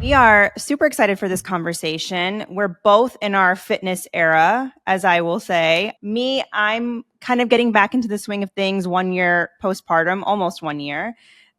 We are super excited for this conversation. We're both in our fitness era, as I will say. Me, I'm kind of getting back into the swing of things 1 year postpartum, almost 1 year.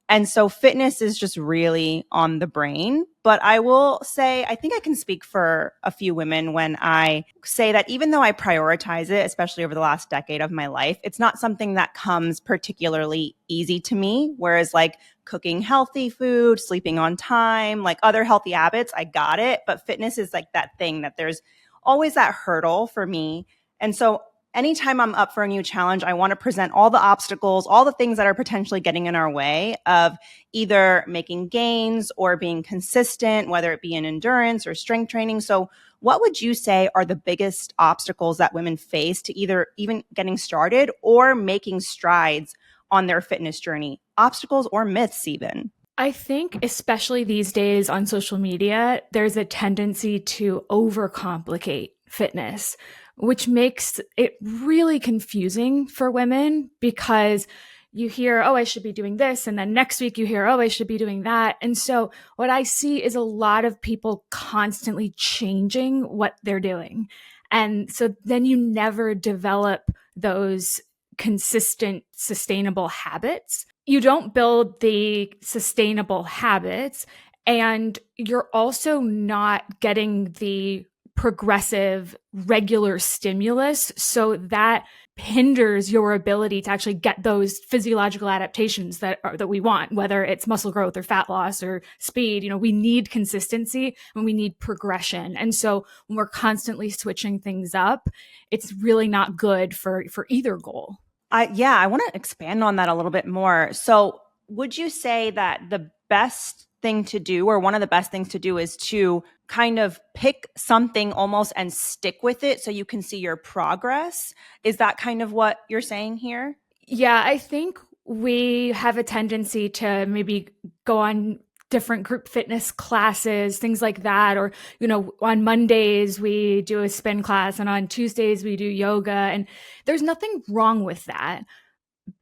And so fitness is just really on the brain. But I will say, I think I can speak for a few women when I say that even though I prioritize it, especially over the last decade of my life, it's not something that comes particularly easy to me. Whereas like cooking healthy food, sleeping on time, like other healthy habits, I got it. But fitness is like that thing that there's always that hurdle for me. And so anytime I'm up for a new challenge, I want to present all the obstacles, all the things that are potentially getting in our way of either making gains or being consistent, whether it be in endurance or strength training. So what would you say are the biggest obstacles that women face to either even getting started or making strides on their fitness journey? Obstacles or myths even? I think especially these days on social media, there's a tendency to overcomplicate fitness, which makes it really confusing for women because you hear, oh, I should be doing this. And then next week you hear, oh, I should be doing that. And so what I see is a lot of people constantly changing what they're doing. And so then you never develop those consistent, sustainable habits. You don't build the sustainable habits, and you're also not getting the progressive, regular stimulus. So that hinders your ability to actually get those physiological adaptations that we want, whether it's muscle growth or fat loss or speed. You know, we need consistency and we need progression. And so when we're constantly switching things up, it's really not good for either goal. I want to expand on that a little bit more. So would you say that the best thing to do, or one of the best things to do, is to kind of pick something almost and stick with it so you can see your progress? Is that kind of what you're saying here? Yeah, I think we have a tendency to maybe go on different group fitness classes, things like that. Or, you know, on Mondays we do a spin class and on Tuesdays we do yoga. And there's nothing wrong with that.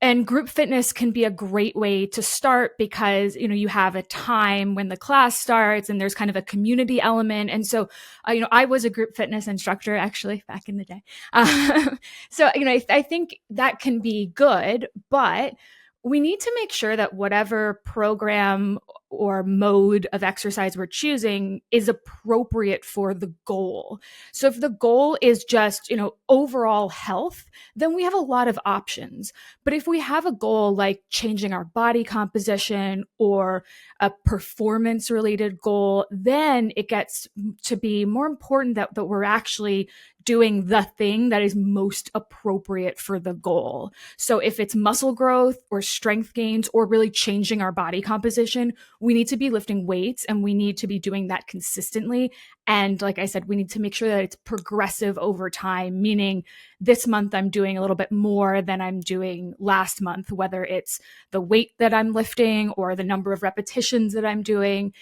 And group fitness can be a great way to start because, you know, you have a time when the class starts and there's kind of a community element. And so, you know, I was a group fitness instructor actually back in the day. So, you know, I think that can be good, but we need to make sure that whatever program or mode of exercise we're choosing is appropriate for the goal. So if the goal is just, you know, overall health, then we have a lot of options. But if we have a goal like changing our body composition or a performance related goal, then it gets to be more important that we're actually doing the thing that is most appropriate for the goal. So if it's muscle growth or strength gains or really changing our body composition, we need to be lifting weights and we need to be doing that consistently. And like I said, we need to make sure that it's progressive over time, meaning this month I'm doing a little bit more than I'm doing last month, whether it's the weight that I'm lifting or the number of repetitions that I'm doing.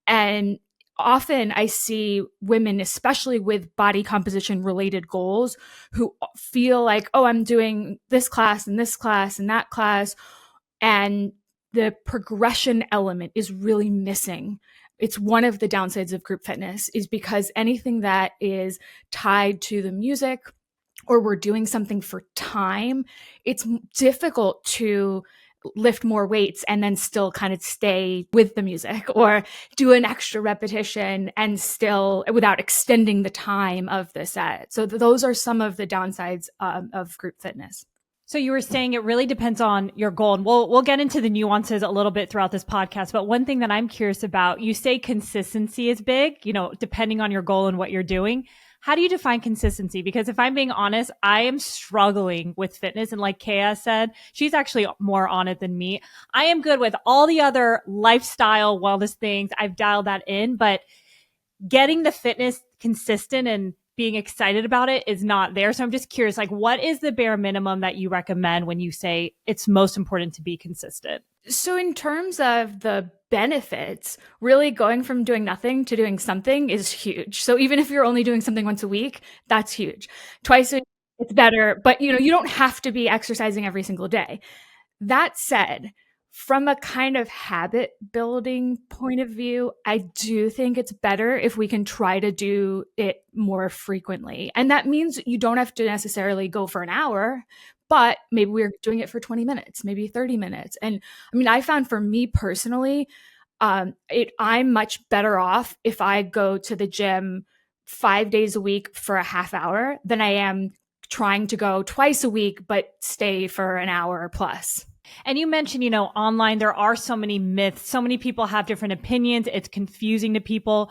And often I see women, especially with body composition related goals, who feel like, oh, I'm doing this class and this class and that class. And the progression element is really missing. It's one of the downsides of group fitness is because anything that is tied to the music or we're doing something for time, it's difficult to lift more weights and then still kind of stay with the music or do an extra repetition and still without extending the time of the set. So those are some of the downsides of group fitness. So you were saying it really depends on your goal, and we'll get into the nuances a little bit throughout this podcast. But one thing that I'm curious about, you say consistency is big, you know, depending on your goal and what you're doing. How do you define consistency? Because if I'm being honest, I am struggling with fitness. And like Kea said, she's actually more on it than me. I am good with all the other lifestyle wellness things. I've dialed that in, but getting the fitness consistent and being excited about it is not there. So I'm just curious, like, what is the bare minimum that you recommend when you say it's most important to be consistent? So in terms of the benefits, really going from doing nothing to doing something is huge. So even if you're only doing something once a week, that's huge. Twice a week, it's better, but you know, you don't have to be exercising every single day. That said, From a kind of habit building point of view, I do think it's better if we can try to do it more frequently. And that means you don't have to necessarily go for an hour, but maybe we're doing it for 20 minutes, maybe 30 minutes. And I mean, I found for me personally, I'm much better off if I go to the gym 5 days a week for a half hour than I am trying to go twice a week, but stay for an hour plus. And you mentioned, online, there are so many myths. So many people have different opinions. It's confusing to people.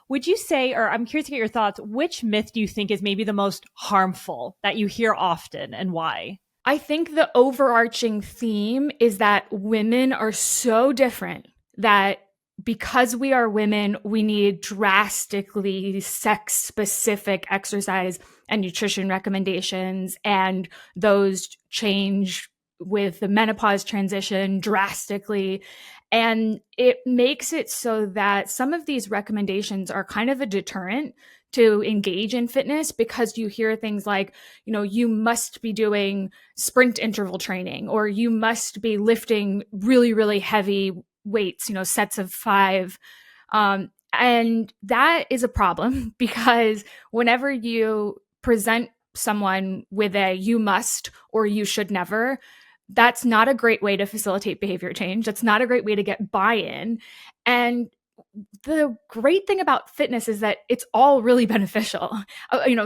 Would you say, or I'm curious to get your thoughts, which myth do you think is maybe the most harmful that you hear often and why? I think the overarching theme is that women are so different that because we are women, we need drastically sex-specific exercise and nutrition recommendations, and those change with the menopause transition drastically. And it makes it so that some of these recommendations are kind of a deterrent to engage in fitness, because you hear things like, you must be doing sprint interval training, or you must be lifting really, really heavy weights, sets of 5. And that is a problem because whenever you present someone with a you must or you should never, that's not a great way to facilitate behavior change. That's not a great way to get buy-in. And the great thing about fitness is that it's all really beneficial.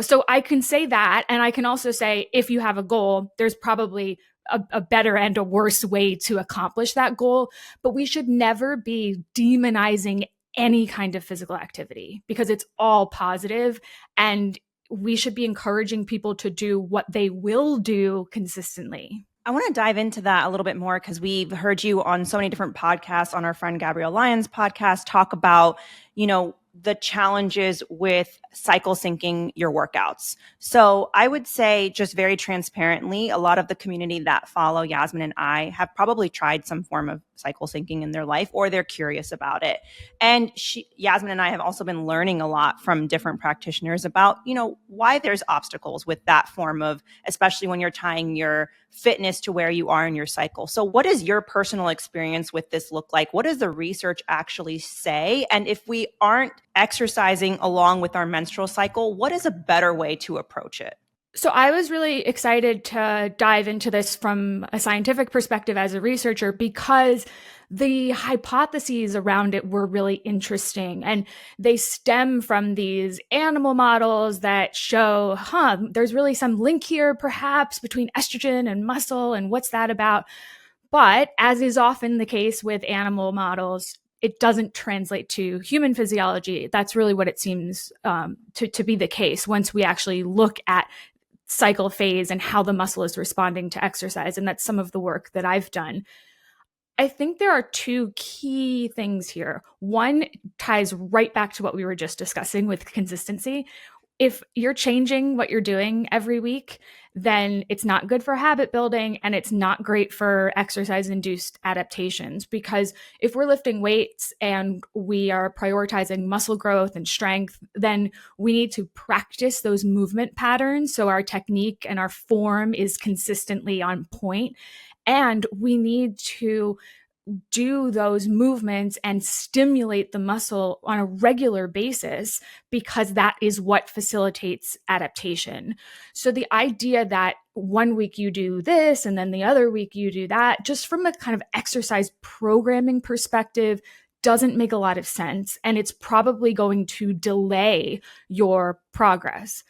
So I can say that, and I can also say, if you have a goal, there's probably a better and a worse way to accomplish that goal. But we should never be demonizing any kind of physical activity because it's all positive, and we should be encouraging people to do what they will do consistently. I want to dive into that a little bit more because we've heard you on so many different podcasts, on our friend Gabrielle Lyons' podcast, talk about, the challenges with cycle syncing your workouts. So I would say, just very transparently, a lot of the community that follow Yasmin and I have probably tried some form of cycle syncing in their life, or they're curious about it. And Yasmin and I have also been learning a lot from different practitioners about, why there's obstacles with that form of, especially when you're tying your fitness to where you are in your cycle. So what does your personal experience with this look like? What does the research actually say? And if we aren't exercising along with our menstrual cycle, what is a better way to approach it? So I was really excited to dive into this from a scientific perspective as a researcher, because the hypotheses around it were really interesting, and they stem from these animal models that show, there's really some link here perhaps between estrogen and muscle, and what's that about? But as is often the case with animal models, it doesn't translate to human physiology. That's really what it seems to be the case once we actually look at cycle phase and how the muscle is responding to exercise. And that's some of the work that I've done. I think there are two key things here. One ties right back to what we were just discussing with consistency. If you're changing what you're doing every week, then it's not good for habit building, and it's not great for exercise-induced adaptations, because if we're lifting weights and we are prioritizing muscle growth and strength, then we need to practice those movement patterns so our technique and our form is consistently on point. And we need to do those movements and stimulate the muscle on a regular basis, because that is what facilitates adaptation. So the idea that one week you do this and then the other week you do that, just from a kind of exercise programming perspective, doesn't make a lot of sense. And it's probably going to delay your progress.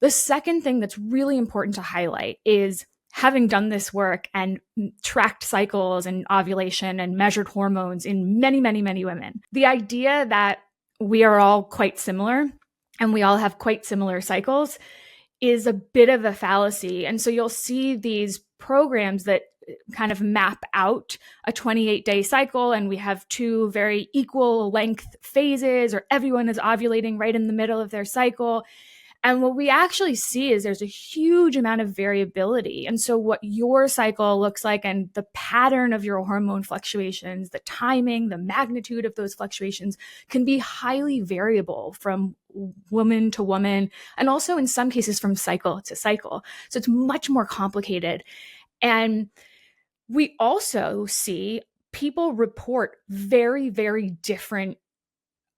The second thing that's really important to highlight is, having done this work and tracked cycles and ovulation and measured hormones in many, many, many women, the idea that we are all quite similar and we all have quite similar cycles is a bit of a fallacy. And so you'll see these programs that kind of map out a 28-day cycle, and we have 2 very equal length phases, or everyone is ovulating right in the middle of their cycle. And what we actually see is there's a huge amount of variability. And so what your cycle looks like and the pattern of your hormone fluctuations, the timing, the magnitude of those fluctuations can be highly variable from woman to woman, and also in some cases from cycle to cycle. So it's much more complicated. And we also see people report very, very different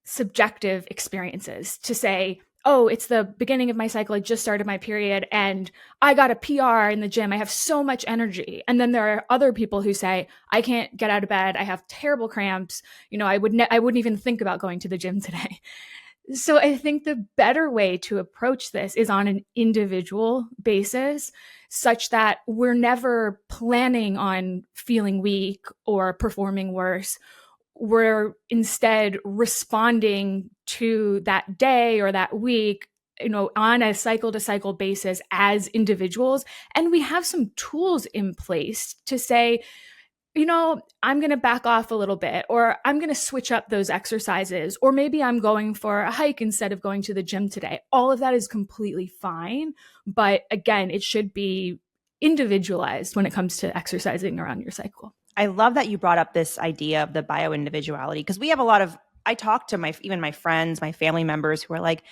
subjective experiences. To say, oh, it's the beginning of my cycle, I just started my period and I got a PR in the gym, I have so much energy. And then there are other people who say, I can't get out of bed, I have terrible cramps, I wouldn't even think about going to the gym today. So I think the better way to approach this is on an individual basis, such that we're never planning on feeling weak or performing worse. We're instead responding to that day or that week, on a cycle to cycle basis as individuals. And we have some tools in place to say, I'm going to back off a little bit, or I'm going to switch up those exercises, or maybe I'm going for a hike instead of going to the gym today. All of that is completely fine. But again, it should be individualized when it comes to exercising around your cycle. I love that you brought up this idea of the bio-individuality, because we have I talk to even my friends, my family members who are like,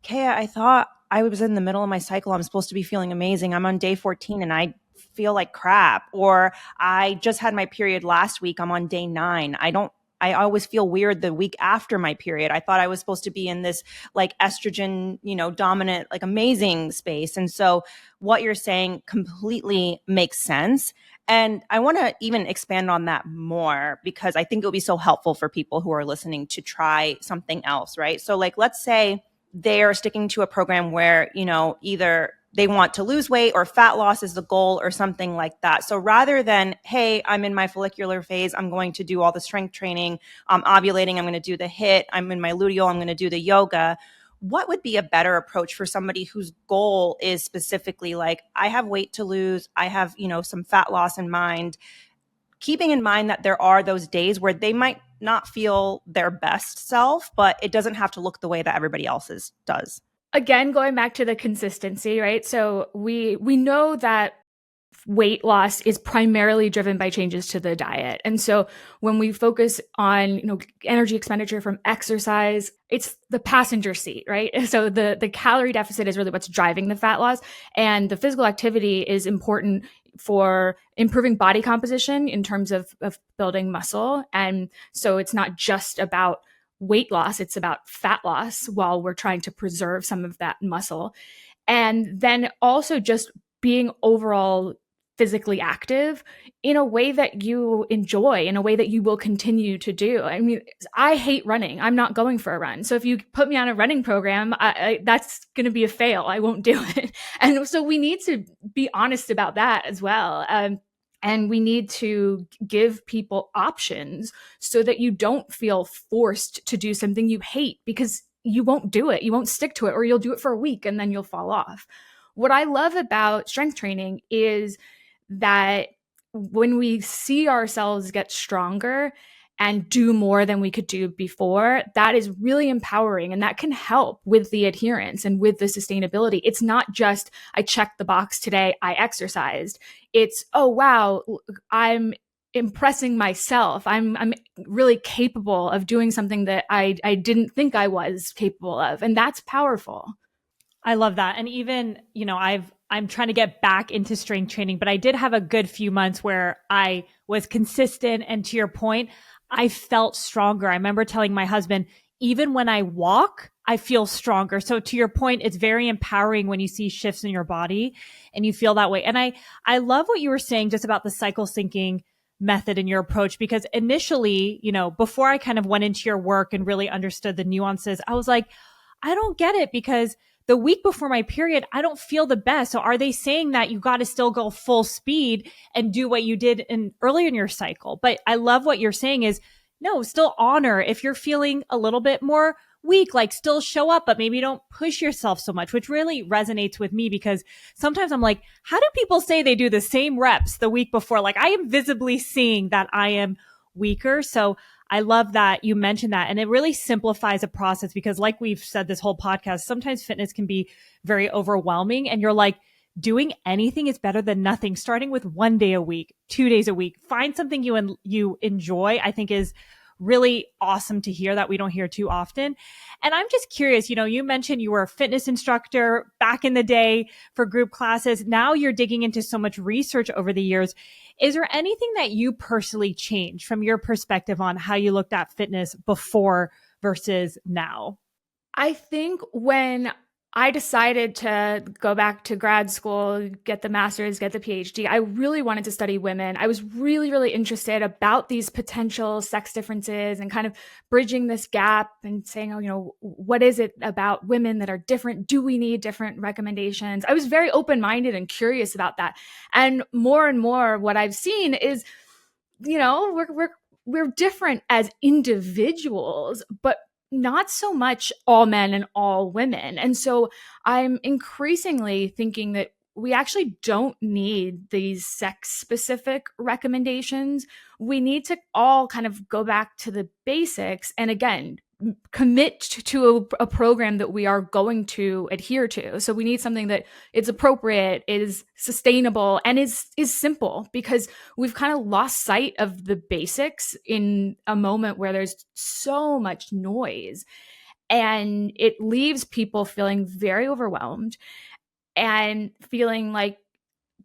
Kaya, I thought I was in the middle of my cycle. I'm supposed to be feeling amazing. I'm on day 14 and I feel like crap. Or I just had my period last week. I'm on day 9. I always feel weird the week after my period. I thought I was supposed to be in this like estrogen, dominant, like amazing space. And so what you're saying completely makes sense. And I want to even expand on that more, because I think it would be so helpful for people who are listening to try something else, right? So like, let's say they're sticking to a program where, either they want to lose weight or fat loss is the goal or something like that. So rather than, hey, I'm in my follicular phase, I'm going to do all the strength training, I'm ovulating, I'm going to do the HIIT, I'm in my luteal, I'm going to do the yoga. What would be a better approach for somebody whose goal is specifically like, I have weight to lose, I have, some fat loss in mind, keeping in mind that there are those days where they might not feel their best self, but it doesn't have to look the way that everybody else's does. Again, going back to the consistency, right? So we know that weight loss is primarily driven by changes to the diet. And so when we focus on, energy expenditure from exercise, it's the passenger seat, right? So the calorie deficit is really what's driving the fat loss, and the physical activity is important for improving body composition in terms of building muscle. And so it's not just about weight loss, it's about fat loss while we're trying to preserve some of that muscle. And then also just being overall physically active in a way that you enjoy, in a way that you will continue to do. I mean, I hate running. I'm not going for a run. So if you put me on a running program, that's going to be a fail. I won't do it. And so we need to be honest about that as well. And we need to give people options so that you don't feel forced to do something you hate, because you won't do it. You won't stick to it, or you'll do it for a week and then you'll fall off. What I love about strength training is that when we see ourselves get stronger and do more than we could do before, that is really empowering, and that can help with the adherence and with the sustainability. It's not just, I checked the box today, I exercised. It's, oh, wow, I'm impressing myself. I'm really capable of doing something that I didn't think I was capable of. And that's powerful. I love that. And even, I'm trying to get back into strength training, but I did have a good few months where I was consistent. And to your point, I felt stronger. I remember telling my husband, even when I walk, I feel stronger. So to your point, it's very empowering when you see shifts in your body and you feel that way. And I love what you were saying just about the cycle syncing method in your approach, because initially, before I kind of went into your work and really understood the nuances, I was like, I don't get it, because the week before my period, I don't feel the best. So are they saying that you got to still go full speed and do what you did earlier in your cycle? But I love what you're saying is, no, still honor if you're feeling a little bit more weak, like still show up, but maybe don't push yourself so much, which really resonates with me, because sometimes I'm like, how do people say they do the same reps the week before? Like, I am visibly seeing that I am weaker. So I love that you mentioned that. And it really simplifies a process, because like we've said this whole podcast, sometimes fitness can be very overwhelming, and you're like, doing anything is better than nothing. Starting with 1 day a week, 2 days a week, find something you enjoy, I think is really awesome to hear that we don't hear too often. And I'm just curious, you mentioned you were a fitness instructor back in the day for group classes. Now you're digging into so much research over the years. Is there anything that you personally changed from your perspective on how you looked at fitness before versus now? I think when I decided to go back to grad school, get the master's, get the PhD, I really wanted to study women. I was really, really interested about these potential sex differences and kind of bridging this gap and saying, what is it about women that are different? Do we need different recommendations? I was very open-minded and curious about that. And more, what I've seen is, we're different as individuals, but not so much all men and all women. And so I'm increasingly thinking that we actually don't need these sex specific recommendations. We need to all kind of go back to the basics and again, commit to a program that we are going to adhere to. So we need something that is appropriate, is sustainable, and is simple, because we've kind of lost sight of the basics in a moment where there's so much noise, and it leaves people feeling very overwhelmed and feeling like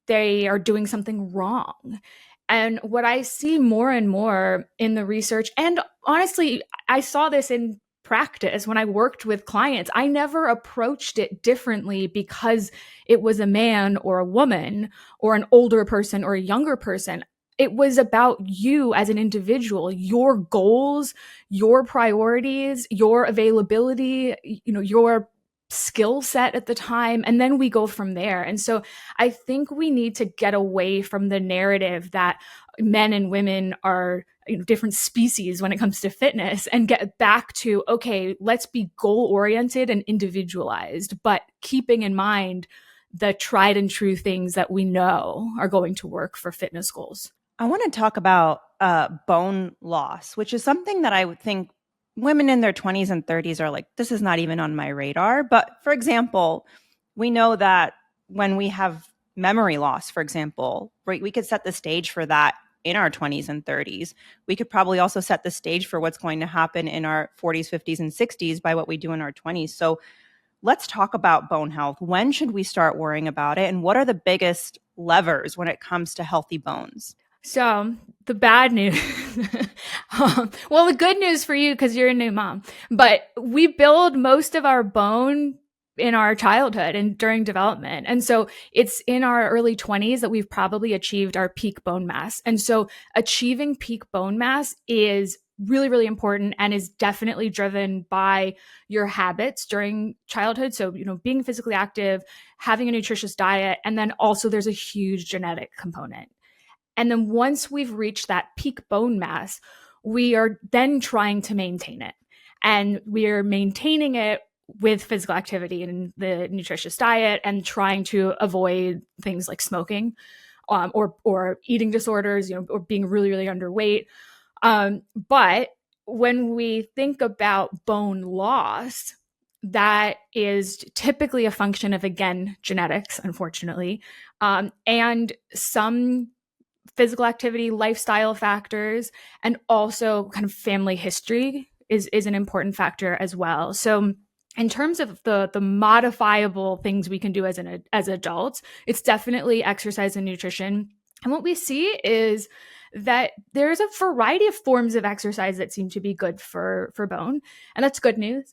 they are doing something wrong. And what I see more and more in the research, and honestly, I saw this in practice when I worked with clients, I never approached it differently because it was a man or a woman or an older person or a younger person. It was about you as an individual, your goals, your priorities, your availability, your skill set at the time, and then we go from there. And so I think we need to get away from the narrative that men and women are different species when it comes to fitness and get back to, okay, let's be goal oriented and individualized, but keeping in mind the tried and true things that we know are going to work for fitness goals. I want to talk about bone loss, which is something that I would think women in their 20s and 30s are like, this is not even on my radar. But for example, we know that when we have memory loss, for example, right, we could set the stage for that in our 20s and 30s. We could probably also set the stage for what's going to happen in our 40s, 50s, and 60s by what we do in our 20s. So let's talk about bone health. When should we start worrying about it? And what are the biggest levers when it comes to healthy bones? So the bad news, well, the good news for you, because you're a new mom, but we build most of our bone in our childhood and during development. And so it's in our early 20s that we've probably achieved our peak bone mass. And so achieving peak bone mass is really, really important and is definitely driven by your habits during childhood. So, being physically active, having a nutritious diet, and then also there's a huge genetic component. And then once we've reached that peak bone mass, we are then trying to maintain it. And we are maintaining it with physical activity and the nutritious diet and trying to avoid things like smoking or eating disorders, or being really, really underweight. But when we think about bone loss, that is typically a function of, again, genetics, unfortunately, and some physical activity, lifestyle factors, and also kind of family history is an important factor as well. So in terms of the modifiable things we can do as adults, it's definitely exercise and nutrition. And what we see is that there's a variety of forms of exercise that seem to be good for bone. And that's good news,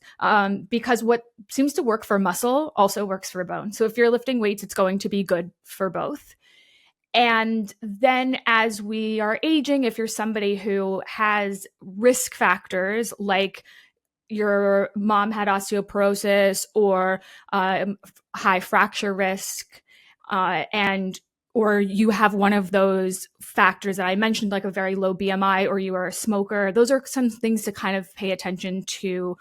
because what seems to work for muscle also works for bone. So if you're lifting weights, it's going to be good for both. And then as we are aging, if you're somebody who has risk factors like your mom had osteoporosis or high fracture risk, or you have one of those factors that I mentioned, like a very low BMI, or you are a smoker, those are some things to kind of pay attention to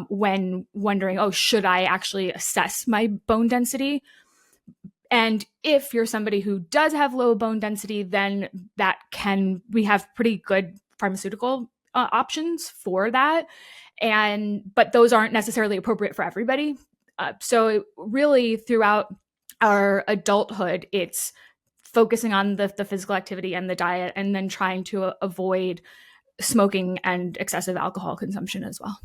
when wondering, should I actually assess my bone density? And if you're somebody who does have low bone density, then we have pretty good pharmaceutical options for that. But those aren't necessarily appropriate for everybody. So really throughout our adulthood, it's focusing on the physical activity and the diet, and then trying to avoid smoking and excessive alcohol consumption as well.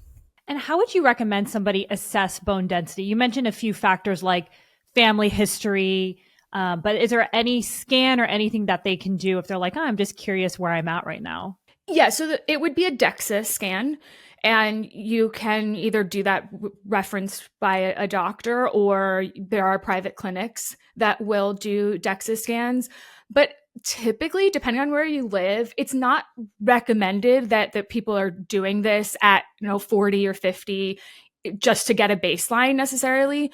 And how would you recommend somebody assess bone density? You mentioned a few factors like family history, but is there any scan or anything that they can do if they're like, oh, I'm just curious where I'm at right now? Yeah, so it would be a DEXA scan, and you can either do that referenced by a doctor, or there are private clinics that will do DEXA scans. But typically, depending on where you live, it's not recommended that people are doing this at 40 or 50 just to get a baseline necessarily,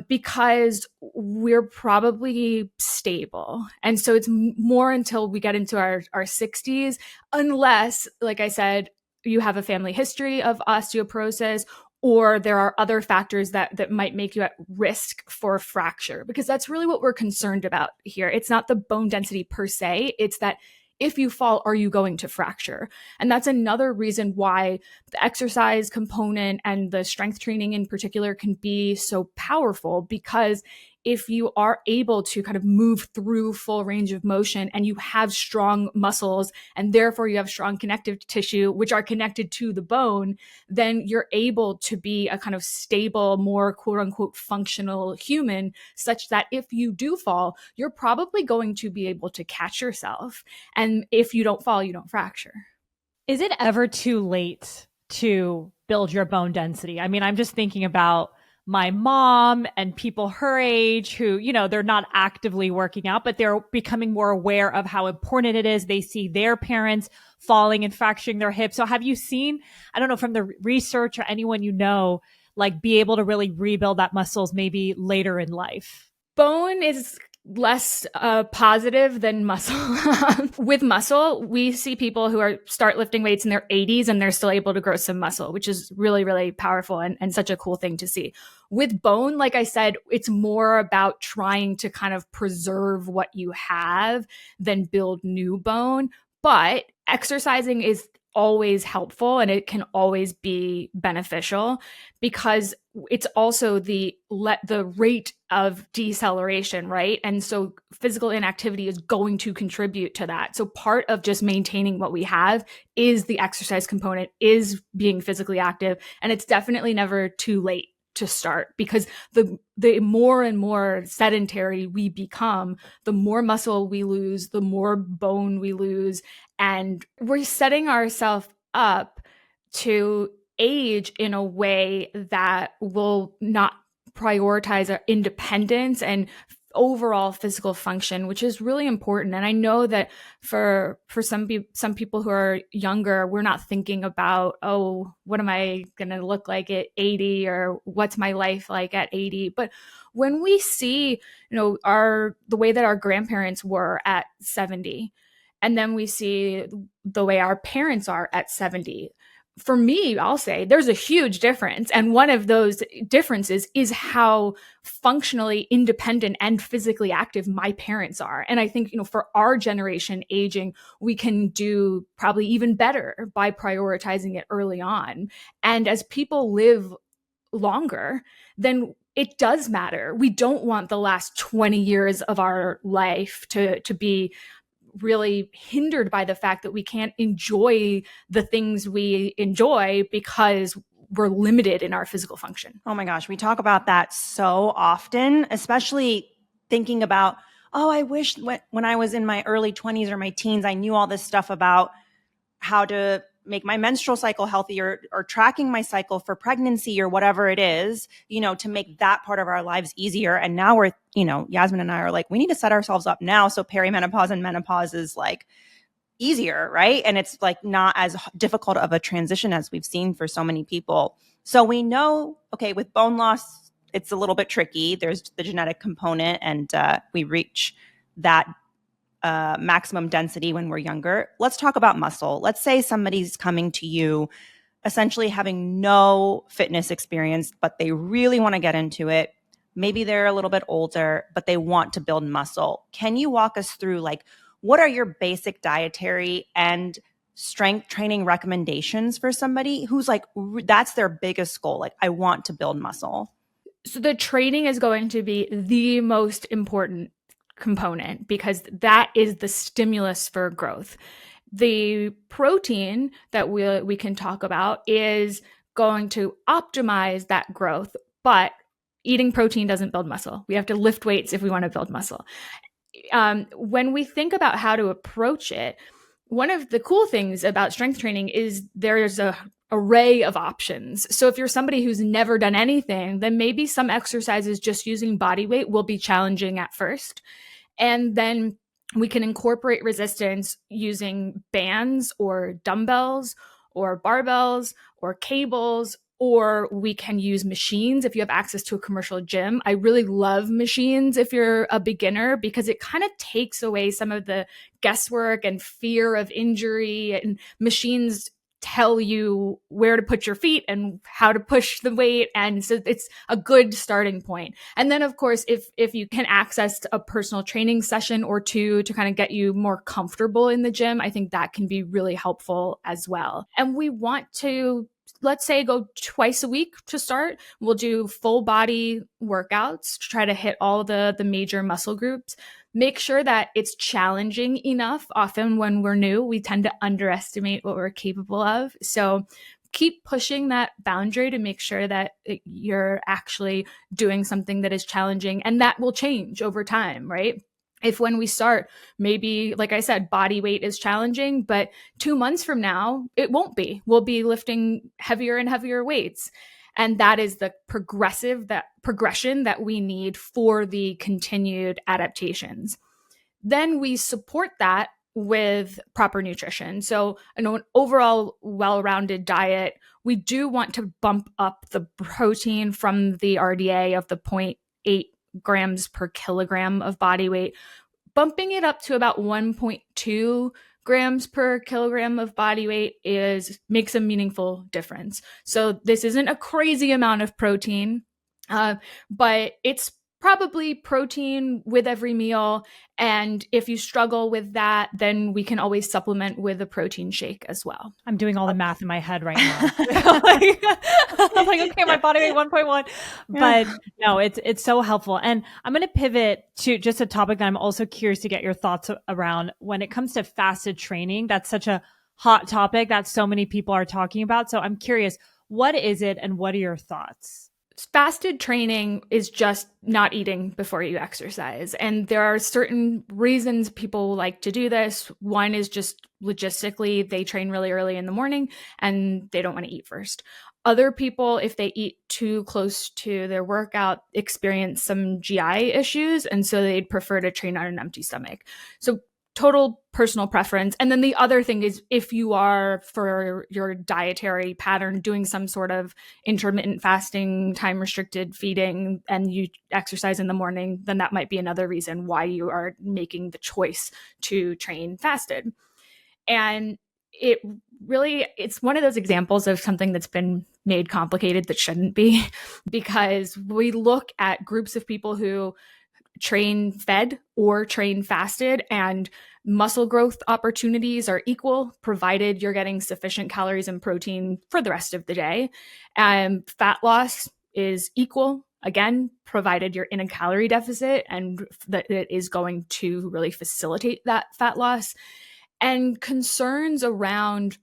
because we're probably stable. And so it's more until we get into our 60s, unless, like I said, you have a family history of osteoporosis, or there are other factors that might make you at risk for fracture, because that's really what we're concerned about here. It's not the bone density per se, it's that if you fall, are you going to fracture? And that's another reason why the exercise component and the strength training in particular can be so powerful, because if you are able to kind of move through full range of motion and you have strong muscles and therefore you have strong connective tissue, which are connected to the bone, then you're able to be a kind of stable, more quote unquote functional human, such that if you do fall, you're probably going to be able to catch yourself. And if you don't fall, you don't fracture. Is it ever too late to build your bone density? I mean, I'm just thinking about my mom and people her age who, they're not actively working out, but they're becoming more aware of how important it is. They see their parents falling and fracturing their hips. So have you seen, I don't know, from the research or anyone like be able to really rebuild that muscles maybe later in life? Bone is less positive than muscle. With muscle, we see people who start lifting weights in their 80s and they're still able to grow some muscle, which is really, really powerful and such a cool thing to see. With bone, like I said, it's more about trying to kind of preserve what you have than build new bone. But exercising is always helpful and it can always be beneficial, because it's also the rate of deceleration, right? And so physical inactivity is going to contribute to that. So part of just maintaining what we have is the exercise component, is being physically active. And it's definitely never too late to start, because the more and more sedentary we become, the more muscle we lose, the more bone we lose. And we're setting ourselves up to age in a way that will not prioritize our independence and overall physical function, which is really important. And I know that for some people who are younger, we're not thinking about, oh, what am I going to look like at 80, or what's my life like at 80? But when we see, the way that our grandparents were at 70, and then we see the way our parents are at 70, for me, I'll say there's a huge difference. And one of those differences is how functionally independent and physically active my parents are. And I think, for our generation aging, we can do probably even better by prioritizing it early on. And as people live longer, then it does matter. We don't want the last 20 years of our life to be really hindered by the fact that we can't enjoy the things we enjoy because we're limited in our physical function. Oh my gosh, we talk about that so often, especially thinking about, oh, I wish when I was in my early 20s or my teens, I knew all this stuff about how to make my menstrual cycle healthier, or tracking my cycle for pregnancy or whatever it is, to make that part of our lives easier. And now we're, Yasmin and I are like, we need to set ourselves up now so perimenopause and menopause is like easier, right? And it's like not as difficult of a transition as we've seen for so many people. So we know, okay, with bone loss, it's a little bit tricky. There's the genetic component, and we reach that maximum density when we're younger. Let's talk about muscle. Let's say somebody's coming to you essentially having no fitness experience, but they really want to get into it. Maybe they're a little bit older, but they want to build muscle. Can you walk us through, like, what are your basic dietary and strength training recommendations for somebody who's like, that's their biggest goal? Like, I want to build muscle. So the training is going to be the most important component, because that is the stimulus for growth. The protein that we can talk about is going to optimize that growth, but eating protein doesn't build muscle. We have to lift weights if we want to build muscle. When we think about how to approach it, one of the cool things about strength training is there's a array of options. So if you're somebody who's never done anything, then maybe some exercises just using body weight will be challenging at first. And then we can incorporate resistance using bands or dumbbells or barbells or cables, or we can use machines if you have access to a commercial gym. I really love machines if you're a beginner, because it kind of takes away some of the guesswork and fear of injury, and machines tell you where to put your feet and how to push the weight. And so it's a good starting point. And then of course, if you can access a personal training session or two to kind of get you more comfortable in the gym, I think that can be really helpful as well. And we want to, let's say, go twice a week to start. We'll do full body workouts to try to hit all the major muscle groups. Make sure that it's challenging enough. Often when we're new, we tend to underestimate what we're capable of. So keep pushing that boundary to make sure that you're actually doing something that is challenging, and that will change over time, right? If when we start, maybe, like I said, body weight is challenging, but 2 months from now, it won't be. We'll be lifting heavier and heavier weights. And that is the progression that we need for the continued adaptations. Then we support that with proper nutrition. So an overall well-rounded diet. We do want to bump up the protein from the RDA of the 0.8 grams per kilogram of body weight, bumping it up to about 1.2 grams per kilogram of body weight makes a meaningful difference. So this isn't a crazy amount of protein, but it's probably protein with every meal. And if you struggle with that, then we can always supplement with a protein shake as well. I'm doing all the math in my head right now. I'm like, okay, my body weight 1.1. But no, it's so helpful. And I'm going to pivot to just a topic that I'm also curious to get your thoughts around when it comes to fasted training. That's such a hot topic that so many people are talking about. So I'm curious, what is it and what are your thoughts? Fasted training is just not eating before you exercise. And there are certain reasons people like to do this. One is just logistically, they train really early in the morning and they don't want to eat first. Other people, if they eat too close to their workout, experience some GI issues. And so they'd prefer to train on an empty stomach. So total personal preference. And then the other thing is, if you are, for your dietary pattern, doing some sort of intermittent fasting, time restricted feeding, and you exercise in the morning, then that might be another reason why you are making the choice to train fasted. And it's one of those examples of something that's been made complicated that shouldn't be, because we look at groups of people who train fed or train fasted, and muscle growth opportunities are equal, provided you're getting sufficient calories and protein for the rest of the day. And fat loss is equal, again, provided you're in a calorie deficit and that it is going to really facilitate that fat loss. And concerns around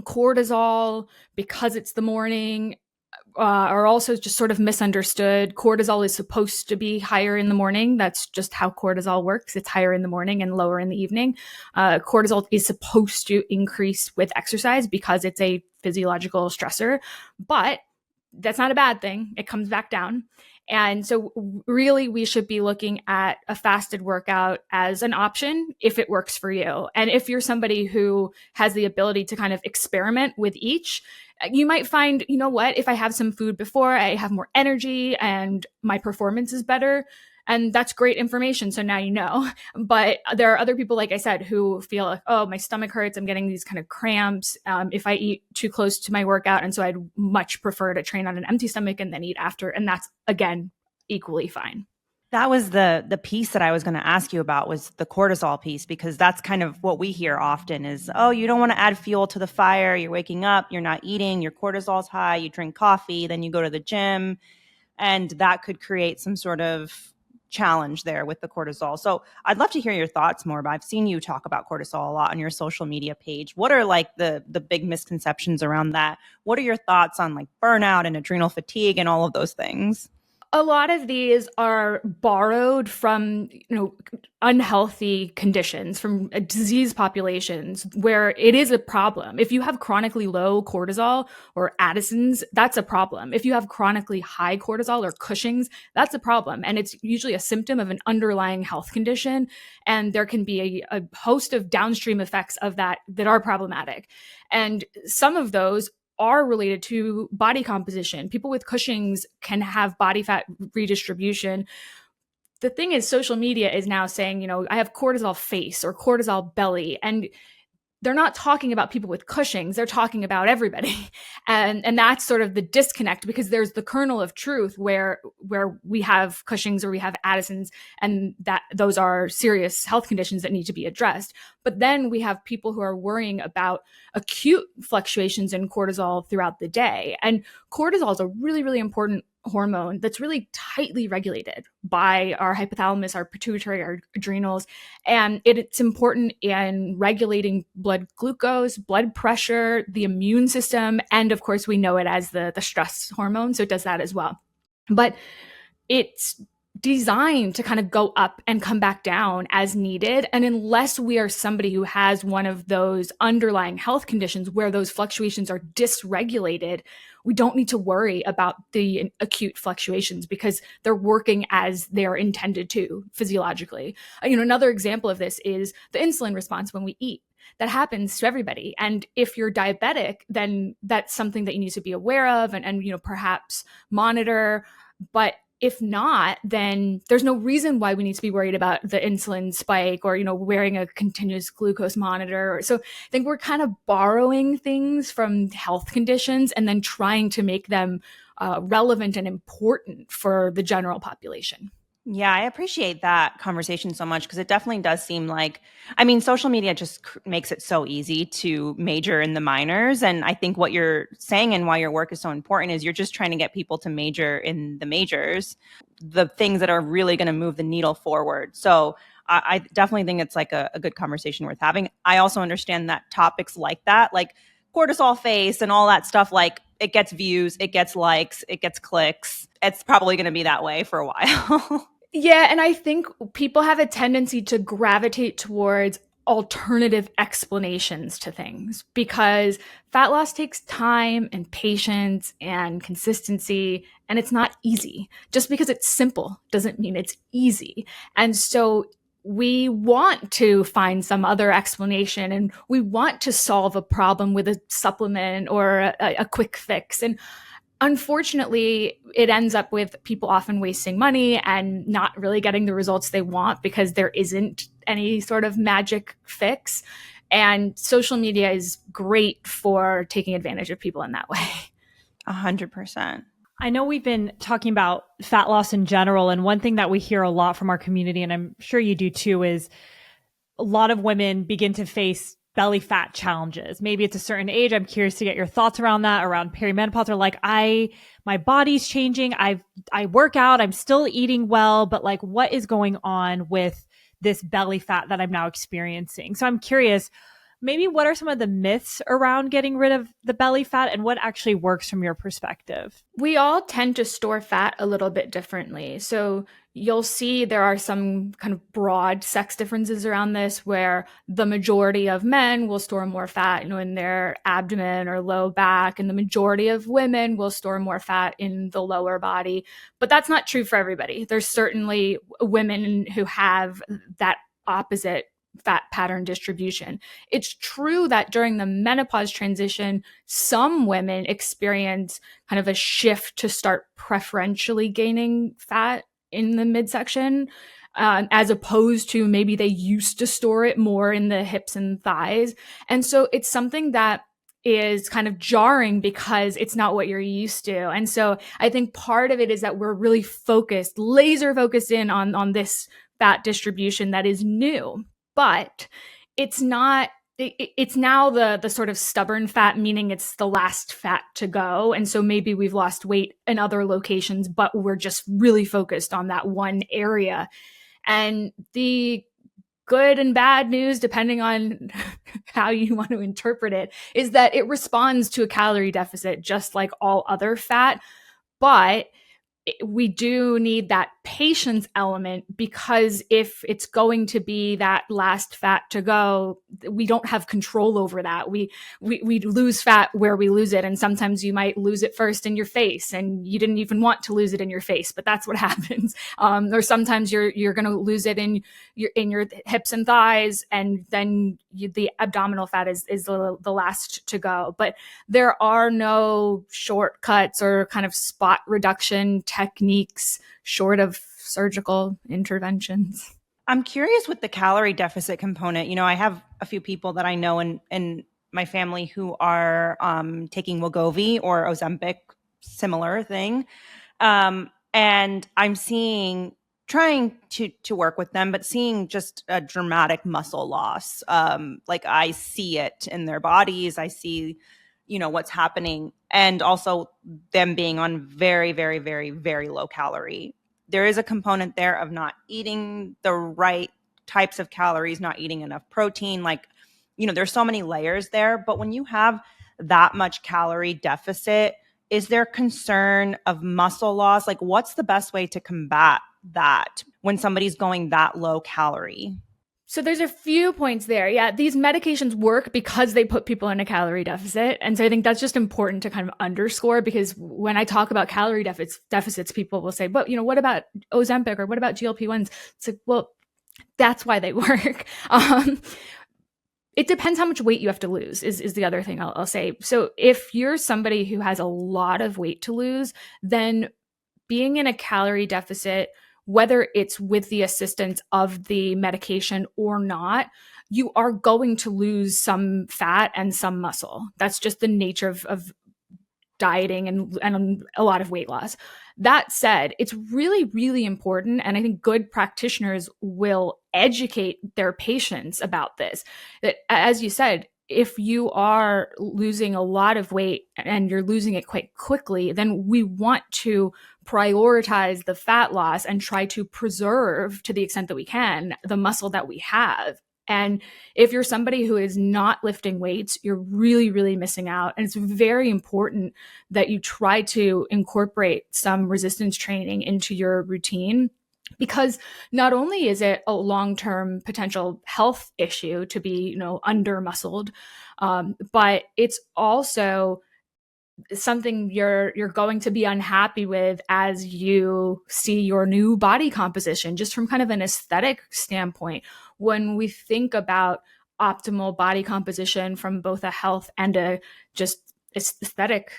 cortisol, because it's the morning, are also just sort of misunderstood. Cortisol is supposed to be higher in the morning. That's just how cortisol works. It's higher in the morning and lower in the evening. Cortisol is supposed to increase with exercise because it's a physiological stressor, but that's not a bad thing. It comes back down. And so really we should be looking at a fasted workout as an option if it works for you. And if you're somebody who has the ability to kind of experiment with each, you might find, you know what, if I have some food before, I have more energy and my performance is better. And that's great information. So now you know. But there are other people, like I said, who feel like, oh, my stomach hurts. I'm getting these kind of cramps if I eat too close to my workout. And so I'd much prefer to train on an empty stomach and then eat after. And that's, again, equally fine. That was the piece that I was going to ask you about, was the cortisol piece, because that's kind of what we hear often is, oh, you don't want to add fuel to the fire. You're waking up, you're not eating, your cortisol's high, you drink coffee, then you go to the gym, and that could create some sort of challenge there with the cortisol. So I'd love to hear your thoughts more, but I've seen you talk about cortisol a lot on your social media page. What are like the big misconceptions around that? What are your thoughts on like burnout and adrenal fatigue and all of those things? A lot of these are borrowed from, unhealthy conditions, from disease populations where it is a problem. If you have chronically low cortisol or Addison's, that's a problem. If you have chronically high cortisol or Cushing's, that's a problem. And it's usually a symptom of an underlying health condition. And there can be a host of downstream effects of that are problematic. And some of those are related to body composition. People with Cushing's can have body fat redistribution. The thing is, social media is now saying, I have cortisol face or cortisol belly. And they're not talking about people with Cushing's. They're talking about everybody. And that's sort of the disconnect, because there's the kernel of truth where we have Cushing's or we have Addison's, and that those are serious health conditions that need to be addressed. But then we have people who are worrying about acute fluctuations in cortisol throughout the day. And cortisol is a really, really important hormone that's really tightly regulated by our hypothalamus, our pituitary, our adrenals. And it's important in regulating blood glucose, blood pressure, the immune system. And of course, we know it as the stress hormone. So it does that as well. But it's designed to kind of go up and come back down as needed. And unless we are somebody who has one of those underlying health conditions where those fluctuations are dysregulated, we don't need to worry about the acute fluctuations because they're working as they're intended to physiologically. Another example of this is the insulin response when we eat. That happens to everybody. And if you're diabetic, then that's something that you need to be aware of and perhaps monitor. But if not, then there's no reason why we need to be worried about the insulin spike or, wearing a continuous glucose monitor. So I think we're kind of borrowing things from health conditions and then trying to make them relevant and important for the general population. Yeah, I appreciate that conversation so much because it definitely does seem like, social media just makes it so easy to major in the minors. And I think what you're saying and why your work is so important is you're just trying to get people to major in the majors, the things that are really going to move the needle forward. So I definitely think it's like a good conversation worth having. I also understand that topics like that, like cortisol face and all that stuff, like it gets views, it gets likes, it gets clicks. It's probably going to be that way for a while. Yeah, and I think people have a tendency to gravitate towards alternative explanations to things because fat loss takes time and patience and consistency, and it's not easy. Just because it's simple doesn't mean it's easy. And so we want to find some other explanation and we want to solve a problem with a supplement or a quick fix. And unfortunately, it ends up with people often wasting money and not really getting the results they want because there isn't any sort of magic fix. And social media is great for taking advantage of people in that way. 100%. I know we've been talking about fat loss in general, and one thing that we hear a lot from our community, and I'm sure you do too, is a lot of women begin to face belly fat challenges. Maybe it's a certain age. I'm curious to get your thoughts around that, around perimenopause, or like my body's changing. I work out, I'm still eating well, but like what is going on with this belly fat that I'm now experiencing? So I'm curious, maybe what are some of the myths around getting rid of the belly fat and what actually works from your perspective? We all tend to store fat a little bit differently. So you'll see there are some kind of broad sex differences around this where the majority of men will store more fat, in their abdomen or low back, and the majority of women will store more fat in the lower body. But that's not true for everybody. There's certainly women who have that opposite fat pattern distribution. It's true that during the menopause transition, some women experience kind of a shift to start preferentially gaining fat in the midsection, as opposed to maybe they used to store it more in the hips and thighs. And so it's something that is kind of jarring because it's not what you're used to. And so I think part of it is that we're really focused, laser focused in on this fat distribution that is new. But it's not it's now the sort of stubborn fat, meaning it's the last fat to go. And so maybe we've lost weight in other locations, but we're just really focused on that one area. And the good and bad news, depending on how you want to interpret it, is that it responds to a calorie deficit just like all other fat. But we do need that patience element, because if it's going to be that last fat to go, we don't have control over that. We lose fat where we lose it. And sometimes you might lose it first in your face and you didn't even want to lose it in your face, but that's what happens. Or sometimes you're going to lose it in your hips and thighs, and then the abdominal fat is the last to go. But there are no shortcuts or kind of spot reduction techniques short of surgical interventions. I'm curious with the calorie deficit component. I have a few people that I know in my family who are taking Wegovy or Ozempic, similar thing. And I'm trying to work with them, but seeing just a dramatic muscle loss. Like I see it in their bodies. I see, what's happening. And also them being on very, very, very, very low calorie. There is a component there of not eating the right types of calories, not eating enough protein. Like, there's so many layers there. But when you have that much calorie deficit, is there concern of muscle loss? Like, what's the best way to combat that when somebody's going that low calorie? So there's a few points there. Yeah, these medications work because they put people in a calorie deficit. And so I think that's just important to kind of underscore, because when I talk about calorie deficits, people will say, but what about Ozempic or what about GLP-1s? It's like, well, that's why they work. It depends how much weight you have to lose is the other thing I'll say. So if you're somebody who has a lot of weight to lose, then being in a calorie deficit, whether it's with the assistance of the medication or not, you are going to lose some fat and some muscle. That's just the nature of dieting and a lot of weight loss. That said, it's really, really important. And I think good practitioners will educate their patients about this. That, as you said, if you are losing a lot of weight and you're losing it quite quickly, then we want to prioritize the fat loss and try to preserve, to the extent that we can, the muscle that we have. And if you're somebody who is not lifting weights, you're really, really missing out. And it's very important that you try to incorporate some resistance training into your routine, because not only is it a long-term potential health issue to be, under-muscled, but it's also something you're going to be unhappy with as you see your new body composition, just from kind of an aesthetic standpoint. When we think about optimal body composition from both a health and a just aesthetic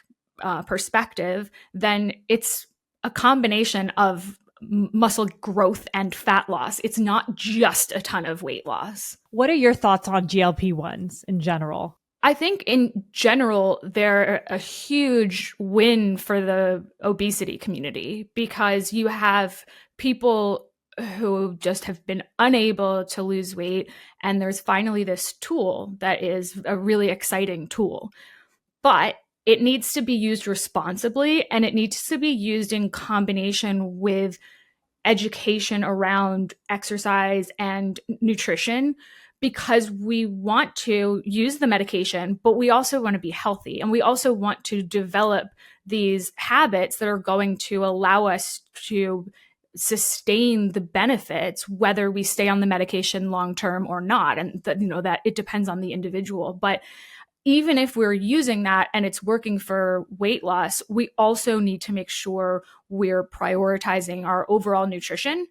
perspective, then it's a combination of muscle growth and fat loss. It's not just a ton of weight loss. What are your thoughts on GLP-1s in general? I think in general, they're a huge win for the obesity community, because you have people who just have been unable to lose weight. And there's finally this tool that is a really exciting tool. But it needs to be used responsibly, and it needs to be used in combination with education around exercise and nutrition, because we want to use the medication, but we also want to be healthy. And we also want to develop these habits that are going to allow us to sustain the benefits, whether we stay on the medication long-term or not. And that it depends on the individual. But even if we're using that and it's working for weight loss, we also need to make sure we're prioritizing our overall nutrition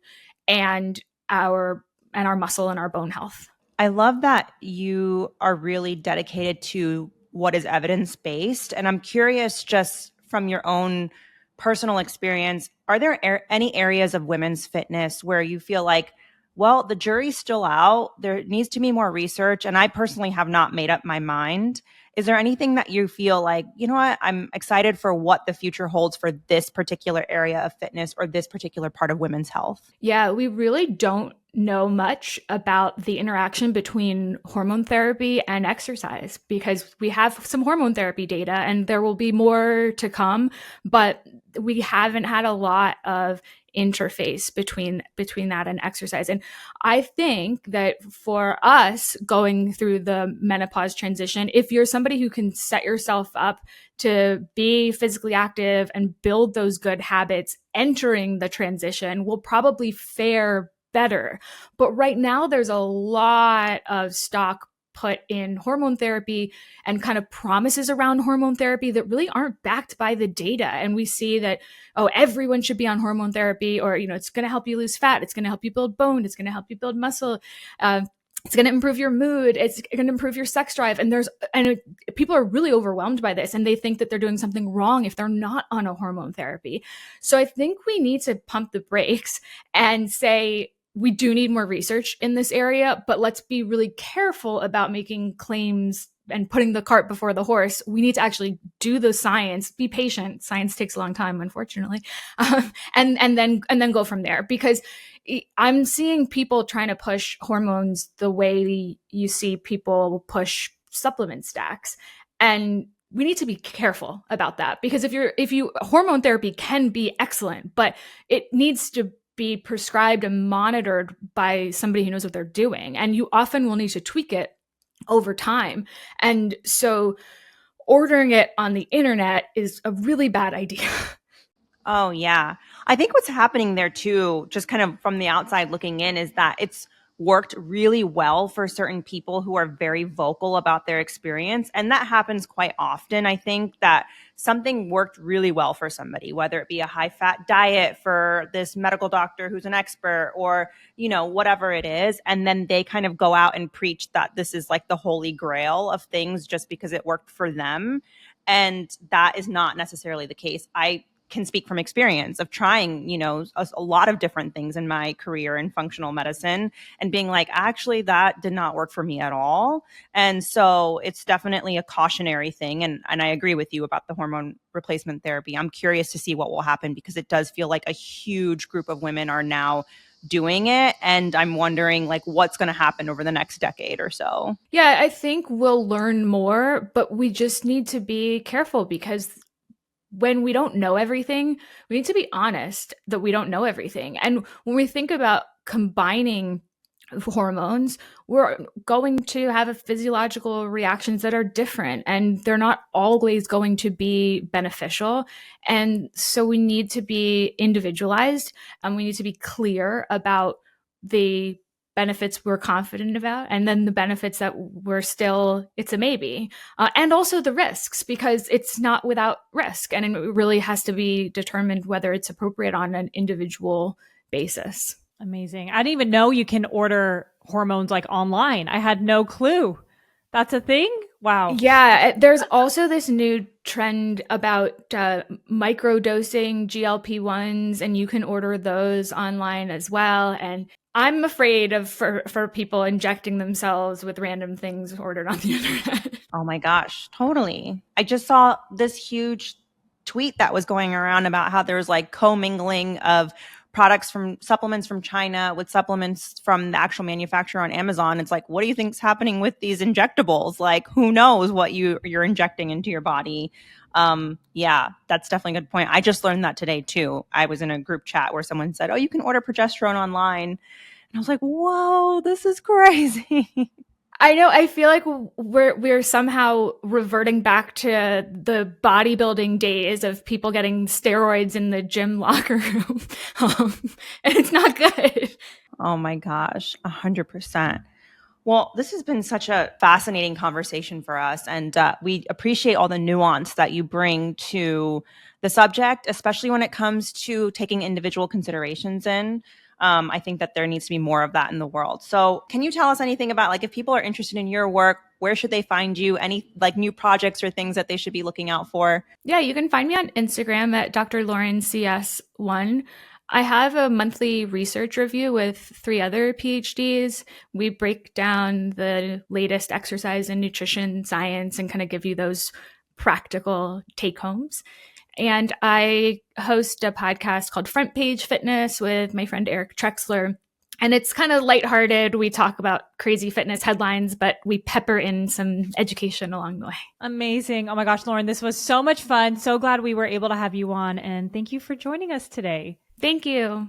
and our muscle and our bone health. I love that you are really dedicated to what is evidence-based. And I'm curious, just from your own personal experience, are there any areas of women's fitness where you feel like, well, the jury's still out, there needs to be more research, and I personally have not made up my mind? Is there anything that you feel like, what, I'm excited for what the future holds for this particular area of fitness or this particular part of women's health? Yeah, we really don't know much about the interaction between hormone therapy and exercise, because we have some hormone therapy data and there will be more to come, but we haven't had a lot of interface between that and exercise. And I think that for us going through the menopause transition, if you're somebody who can set yourself up to be physically active and build those good habits entering the transition, will probably fare better. But right now, there's a lot of stock put in hormone therapy and kind of promises around hormone therapy that really aren't backed by the data. And we see that, oh, everyone should be on hormone therapy, or, it's going to help you lose fat. It's going to help you build bone. It's going to help you build muscle. It's going to improve your mood. It's going to improve your sex drive. And people are really overwhelmed by this, and they think that they're doing something wrong if they're not on a hormone therapy. So I think we need to pump the brakes and say, we do need more research in this area, but let's be really careful about making claims and putting the cart before the horse. We need to actually do the science, be patient. Science takes a long time, unfortunately. And then go from there, because I'm seeing people trying to push hormones the way you see people push supplement stacks. And we need to be careful about that, because if you hormone therapy can be excellent, but it needs to be prescribed and monitored by somebody who knows what they're doing. And you often will need to tweak it over time. And so ordering it on the internet is a really bad idea. Oh, yeah. I think what's happening there too, just kind of from the outside looking in, is that it's worked really well for certain people who are very vocal about their experience. And that happens quite often. I think that something worked really well for somebody, whether it be a high fat diet for this medical doctor who's an expert, or, whatever it is. And then they kind of go out and preach that this is like the holy grail of things just because it worked for them. And that is not necessarily the case. I can speak from experience of trying, a lot of different things in my career in functional medicine, and being like, actually, that did not work for me at all. And so it's definitely a cautionary thing. And I agree with you about the hormone replacement therapy. I'm curious to see what will happen, because it does feel like a huge group of women are now doing it. And I'm wondering what's going to happen over the next decade or so. Yeah, I think we'll learn more, but we just need to be careful, because when we don't know everything, we need to be honest that we don't know everything. And when we think about combining hormones, we're going to have physiological reactions that are different, and they're not always going to be beneficial. And so we need to be individualized, and we need to be clear about the benefits we're confident about, and then the benefits that it's a maybe, and also the risks, because it's not without risk, and it really has to be determined whether it's appropriate on an individual basis. Amazing. I didn't even know you can order hormones online. I had no clue. That's a thing? Wow. Yeah, there's also this new trend about microdosing GLP-1s, and you can order those online as well. And I'm afraid for people injecting themselves with random things ordered on the internet. Oh my gosh, totally. I just saw this huge tweet that was going around about how there's commingling of supplements from China with supplements from the actual manufacturer on Amazon. It's what do you think's happening with these injectables? Who knows what you're injecting into your body? Yeah, that's definitely a good point. I just learned that today too. I was in a group chat where someone said, oh, you can order progesterone online. And I was like, whoa, this is crazy. I know. I feel like we're somehow reverting back to the bodybuilding days of people getting steroids in the gym locker room. And it's not good. Oh my gosh, 100%. Well, this has been such a fascinating conversation for us, and we appreciate all the nuance that you bring to the subject, especially when it comes to taking individual considerations in. I think that there needs to be more of that in the world. So can you tell us anything about if people are interested in your work, where should they find you? Any new projects or things that they should be looking out for? Yeah, you can find me on Instagram at Dr. Lauren CS1. I have a monthly research review with 3 other PhDs. We break down the latest exercise and nutrition science and kind of give you those practical take homes. And I host a podcast called Front Page Fitness with my friend Eric Trexler. And it's kind of lighthearted. We talk about crazy fitness headlines, but we pepper in some education along the way. Amazing. Oh my gosh, Lauren, this was so much fun. So glad we were able to have you on. And thank you for joining us today. Thank you.